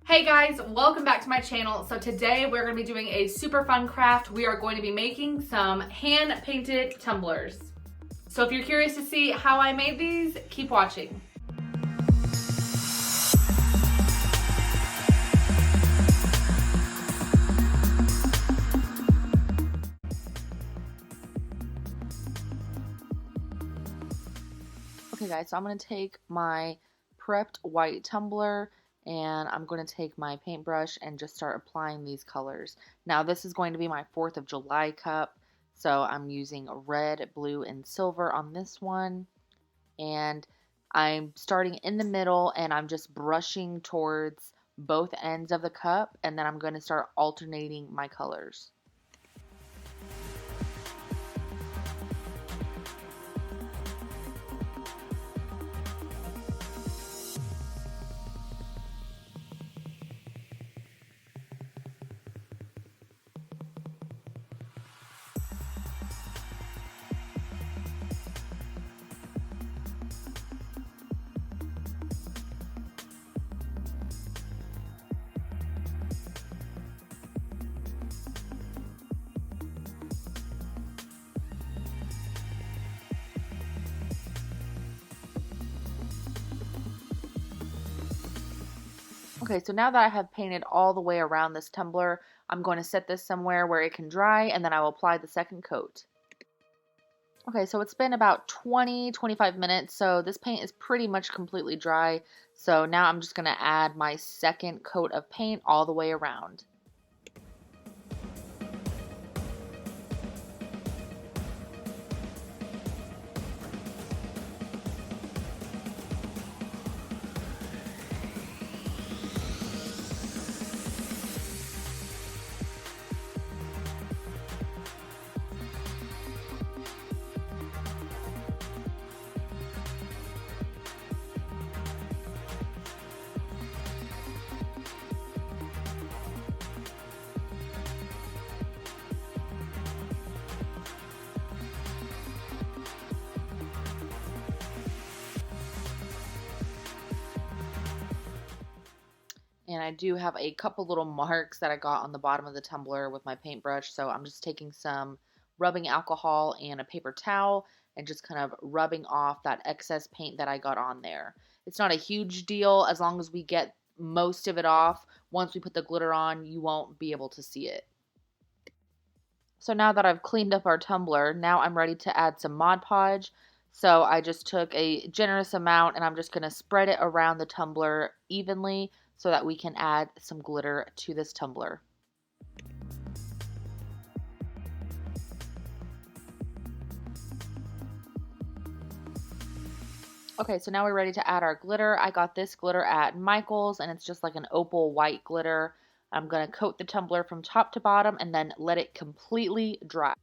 Hey guys, welcome back to my channel. So today we're going to be doing a super fun craft. We are going to be making some hand painted tumblers. So if you're curious to see how I made these, keep watching. Okay guys, so I'm going to take my prepped white tumbler and I'm going to take my paintbrush and just start applying these colors. Now this is going to be my 4th of July cup, so I'm using red, blue, and silver on this one. And I'm starting in the middle and I'm just brushing towards both ends of the cup, and then I'm going to start alternating my colors. Okay, so now that I have painted all the way around this tumbler, I'm going to set this somewhere where it can dry, and then I will apply the second coat. Okay, so it's been about 20-25 minutes, so this paint is pretty much completely dry. So now I'm just going to add my second coat of paint all the way around. And I do have a couple little marks that I got on the bottom of the tumbler with my paintbrush, so I'm just taking some rubbing alcohol and a paper towel and just kind of rubbing off that excess paint that I got on there. It's not a huge deal as long as we get most of it off. Once we put the glitter on, you won't be able to see it. So now that I've cleaned up our tumbler, now I'm ready to add some Mod Podge. So I just took a generous amount and I'm just going to spread it around the tumbler evenly so that we can add some glitter to this tumbler. Okay, so now we're ready to add our glitter. I got this glitter at Michael's and it's just like an opal white glitter. I'm going to coat the tumbler from top to bottom and then let it completely dry.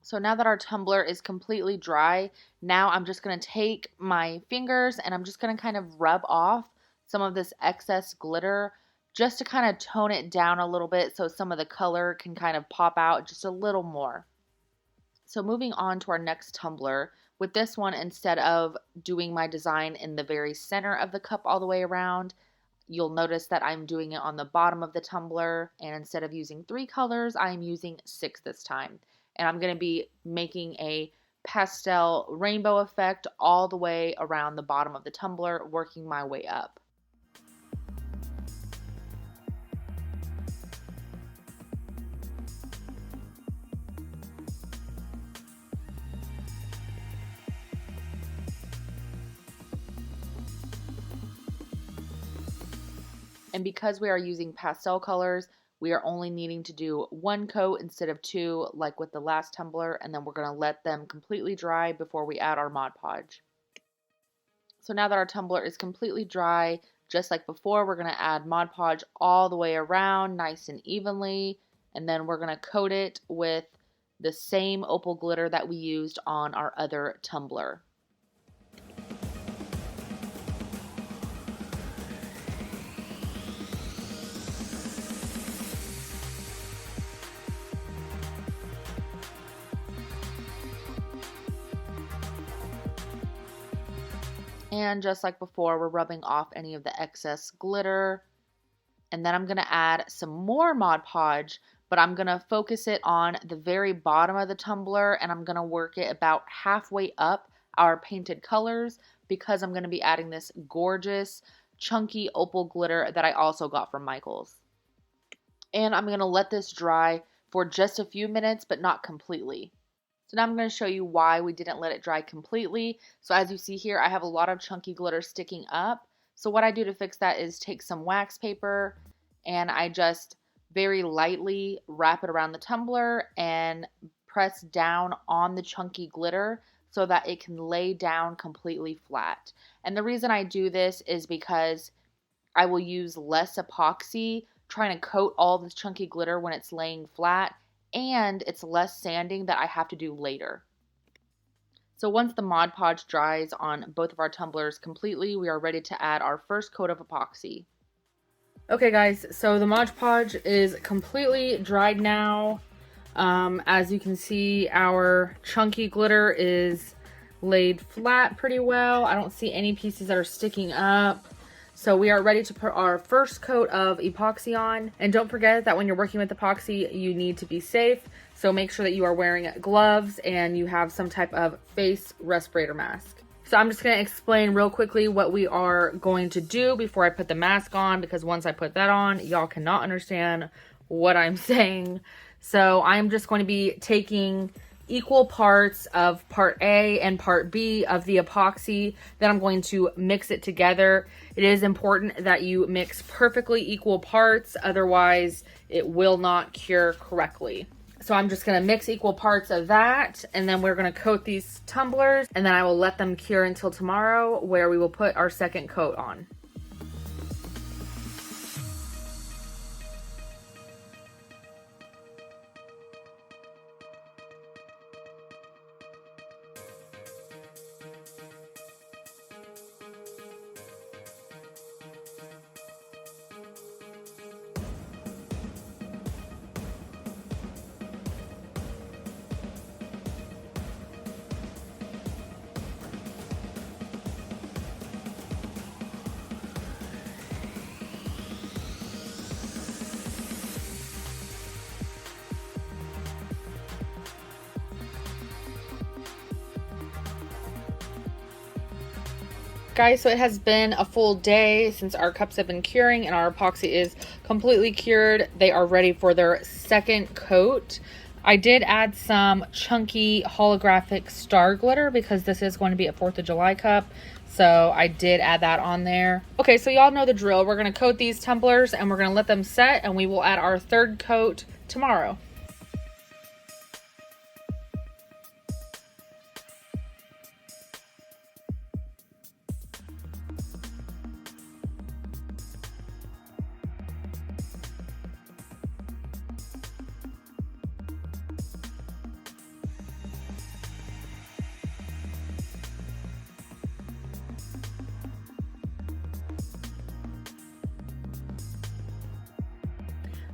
So now that our tumbler is completely dry, now I'm just going to take my fingers and I'm just going to kind of rub off some of this excess glitter just to kind of tone it down a little bit so some of the color can kind of pop out just a little more. So moving on to our next tumbler, with this one, instead of doing my design in the very center of the cup all the way around, you'll notice that I'm doing it on the bottom of the tumbler, and instead of using 3 colors, I'm using 6 this time. And I'm going to be making a pastel rainbow effect all the way around the bottom of the tumbler, working my way up. And because we are using pastel colors, we are only needing to do 1 coat instead of 2 like with the last tumbler, and then we're going to let them completely dry before we add our Mod Podge. So now that our tumbler is completely dry, just like before, we're going to add Mod Podge all the way around nice and evenly, and then we're going to coat it with the same opal glitter that we used on our other tumbler. And just like before, we're rubbing off any of the excess glitter And then I'm going to add some more Mod Podge, but I'm going to focus it on the very bottom of the tumbler, and I'm going to work it about halfway up our painted colors because I'm going to be adding this gorgeous chunky opal glitter that I also got from Michaels. And I'm going to let this dry for just a few minutes, but not completely. So now I'm going to show you why we didn't let it dry completely. So as you see here, I have a lot of chunky glitter sticking up. So what I do to fix that is take some wax paper and I just very lightly wrap it around the tumbler and press down on the chunky glitter so that it can lay down completely flat. And the reason I do this is because I will use less epoxy trying to coat all this chunky glitter when it's laying flat, and it's less sanding that I have to do later. So once the Mod Podge dries on both of our tumblers completely, we are ready to add our first coat of epoxy. Okay guys, so the Mod Podge is completely dried now. As you can see, our chunky glitter is laid flat pretty well. I don't see any pieces that are sticking up. So we are ready to put our first coat of epoxy on. And don't forget that when you're working with epoxy, you need to be safe. So make sure that you are wearing gloves and you have some type of face respirator mask. So I'm just going to explain real quickly what we are going to do before I put the mask on, because once I put that on, y'all cannot understand what I'm saying. So I'm just going to be taking equal parts of part A and part B of the epoxy. Then I'm going to mix it together. It is important that you mix perfectly equal parts, otherwise it will not cure correctly. So I'm just going to mix equal parts of that, and then we're going to coat these tumblers, and then I will let them cure until tomorrow, where we will put our second coat on. Guys, so it has been a full day since our cups have been curing and our epoxy is completely cured. They are ready for their second coat. I did add some chunky holographic star glitter because this is going to be a 4th of July cup. So I did add that on there. Okay, so y'all know the drill. We're going to coat these tumblers and we're going to let them set, and we will add our third coat tomorrow.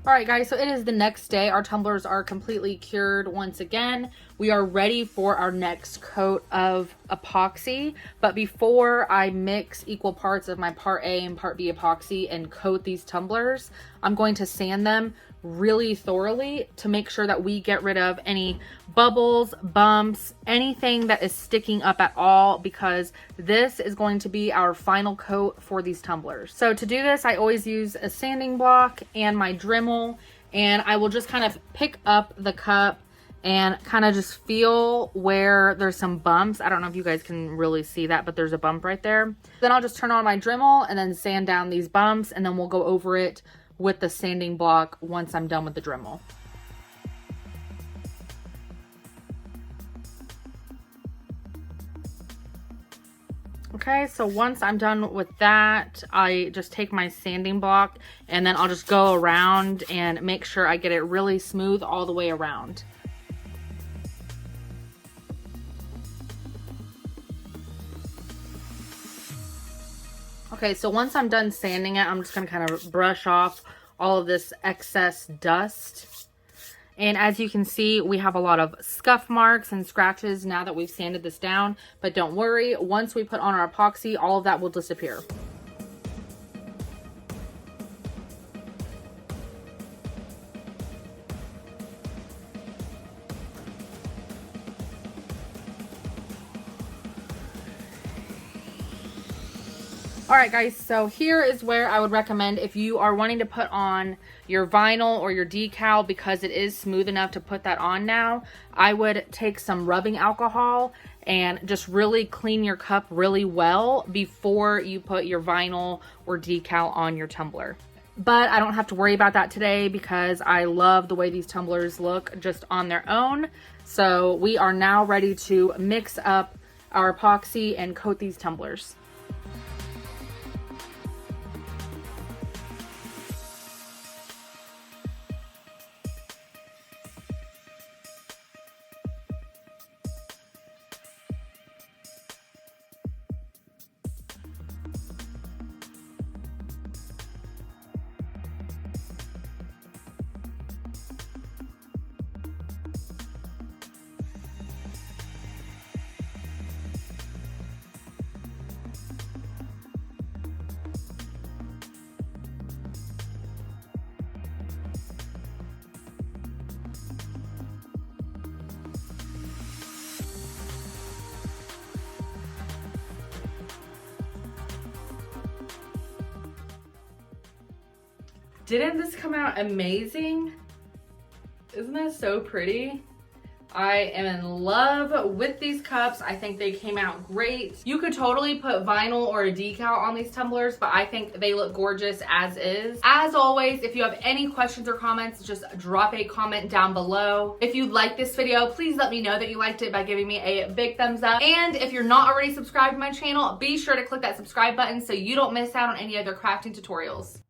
All right, guys, so it is the next day. Our tumblers are completely cured once again. We are ready for our next coat of epoxy. But before I mix equal parts of my part A and part B epoxy and coat these tumblers, I'm going to sand them really thoroughly to make sure that we get rid of any bubbles, bumps, anything that is sticking up at all, because this is going to be our final coat for these tumblers. So to do this, I always use a sanding block and my Dremel, and I will just kind of pick up the cup and kind of just feel where there's some bumps. I don't know if you guys can really see that, but there's a bump right there. Then I'll just turn on my Dremel and then sand down these bumps, and then we'll go over it with the sanding block once I'm done with the Dremel. Okay, so once I'm done with that, I just take my sanding block and then I'll just go around and make sure I get it really smooth all the way around. Okay, so once I'm done sanding it, I'm just going to kind of brush off all of this excess dust. And as you can see, we have a lot of scuff marks and scratches now that we've sanded this down. But don't worry, once we put on our epoxy, all of that will disappear. right guys, so here is where I would recommend if you are wanting to put on your vinyl or your decal, because it is smooth enough to put that on now, I would take some rubbing alcohol and just really clean your cup really well before you put your vinyl or decal on your tumbler. But I don't have to worry about that today because I love the way these tumblers look just on their own. So we are now ready to mix up our epoxy and coat these tumblers. Didn't this come out amazing? Isn't that so pretty? I am in love with these cups. I think they came out great. You could totally put vinyl or a decal on these tumblers, but I think they look gorgeous as is. As always, if you have any questions or comments, just drop a comment down below. If you like this video, please let me know that you liked it by giving me a big thumbs up. And if you're not already subscribed to my channel, be sure to click that subscribe button so you don't miss out on any other crafting tutorials.